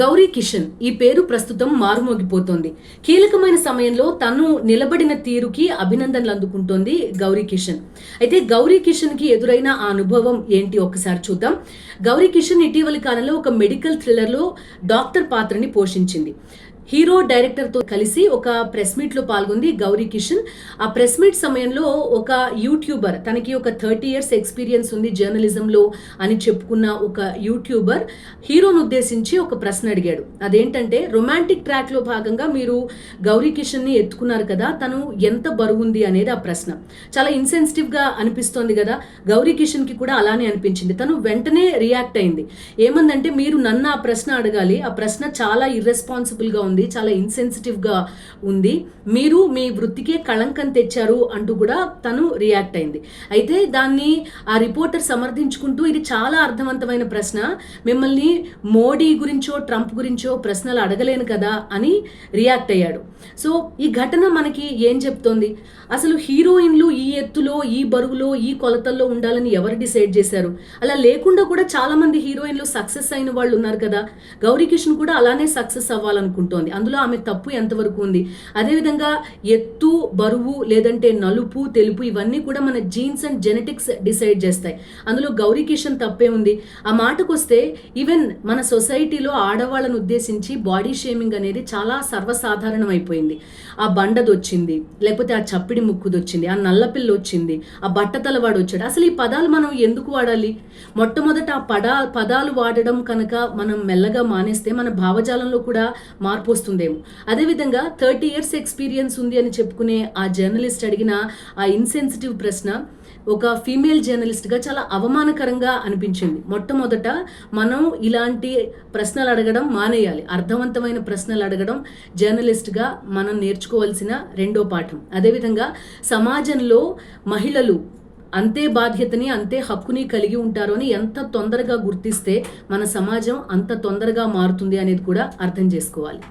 గౌరీ కిషన్ ఈ పేరు ప్రస్తుతం మారుమోగిపోతోంది. కీలకమైన సమయంలో తను నిలబడిన తీరుకి అభినందనలు అందుకుంటోంది గౌరీ కిషన్. అయితే గౌరీ కిషన్ కి ఎదురైన ఆ అనుభవం ఏంటి ఒక్కసారి చూద్దాం. గౌరీ కిషన్ ఇటీవలి కాలంలో ఒక మెడికల్ థ్రిల్లర్లో డాక్టర్ పాత్రని పోషించింది. హీరో డైరెక్టర్తో కలిసి ఒక ప్రెస్ మీట్లో పాల్గొంది గౌరీ కిషన్. ఆ ప్రెస్ మీట్ సమయంలో ఒక యూట్యూబర్, తనకి ఒక 30 years ఎక్స్పీరియన్స్ ఉంది జర్నలిజంలో అని చెప్పుకున్న ఒక యూట్యూబర్ హీరోను ఉద్దేశించి ఒక ప్రశ్న అడిగాడు. అదేంటంటే, రొమాంటిక్ ట్రాక్లో భాగంగా మీరు గౌరీ కిషన్ని ఎత్తుకున్నారు కదా, తను ఎంత బరువుంది అనేది ఆ ప్రశ్న. చాలా ఇన్సెన్సిటివ్గా అనిపిస్తోంది కదా. గౌరీ కిషన్కి కూడా అలానే అనిపించింది. తను వెంటనే రియాక్ట్ అయింది. ఏమందంటే, మీరు నన్ను ఆ ప్రశ్న అడగాలి, ఆ ప్రశ్న చాలా ఇర్రెస్పాన్సిబుల్గా ఉంది, చాలా ఇన్సెన్సిటివ్ గా ఉంది, మీరు మీ వృత్తికే కళంకం తెచ్చారు అంటూ కూడా తను రియాక్ట్ అయింది. అయితే దాన్ని ఆ రిపోర్టర్ సమర్థించుకుంటూ, ఇది చాలా అర్థవంతమైన ప్రశ్న, మిమ్మల్ని మోడీ గురించో ట్రంప్ గురించో ప్రశ్నలు అడగలేను కదా అని రియాక్ట్ అయ్యాడు. సో ఈ ఘటన మనకి ఏం చెప్తోంది? అసలు హీరోయిన్లు ఈ ఎత్తులో, ఈ బరువులో, ఈ కొలతల్లో ఉండాలని ఎవరు డిసైడ్ చేశారు? అలా లేకుండా కూడా చాలా మంది హీరోయిన్లు సక్సెస్ అయిన వాళ్ళు ఉన్నారు కదా. గౌరీ కిషన్ కూడా అలానే సక్సెస్ అవ్వాలనుకుంటోంది. అందులో ఆమె తప్పు ఎంతవరకు ఉంది? అదేవిధంగా ఎత్తు, బరువు, లేదంటే నలుపు, తెలుపు, ఇవన్నీ కూడా మన జీన్స్ అండ్ జెనెటిక్స్ డిసైడ్ చేస్తాయి. అందులో గౌరీ కిషన్ తప్పే ఉంది? ఆ మాటకు వస్తే, ఈవెన్ మన సొసైటీలో ఆడవాళ్ళను ఉద్దేశించి బాడీ షేమింగ్ అనేది చాలా సర్వసాధారణం అయిపోయింది. ఆ బండది వచ్చింది, లేకపోతే ఆ చప్పిడి ముక్కుది వచ్చింది, ఆ నల్లపిల్ల వచ్చింది, ఆ బట్టతలవాడు వచ్చాడు. అసలు ఈ పదాలు మనం ఎందుకు వాడాలి? మొట్టమొదట ఆ పదాలు వాడడం కనుక మనం మెల్లగా మానేస్తే మన భావజాలంలో కూడా మార్పు వస్తుందేమో. అదేవిధంగా 30 years ఎక్స్పీరియన్స్ ఉంది అని చెప్పుకునే ఆ జర్నలిస్ట్ అడిగిన ఆ ఇన్సెన్సిటివ్ ప్రశ్న ఒక ఫీమేల్ జర్నలిస్ట్గా చాలా అవమానకరంగా అనిపించింది. మొట్టమొదట మనం ఇలాంటి ప్రశ్నలు అడగడం మానేయాలి. అర్థవంతమైన ప్రశ్నలు అడగడం జర్నలిస్ట్గా మనం నేర్చుకోవాల్సిన రెండో పాఠం. అదేవిధంగా సమాజంలో మహిళలు అంతే బాధ్యతని, అంతే హక్కుని కలిగి ఉంటారు అని ఎంత తొందరగా గుర్తిస్తే మన సమాజం అంత తొందరగా మారుతుంది అనేది కూడా అర్థం చేసుకోవాలి.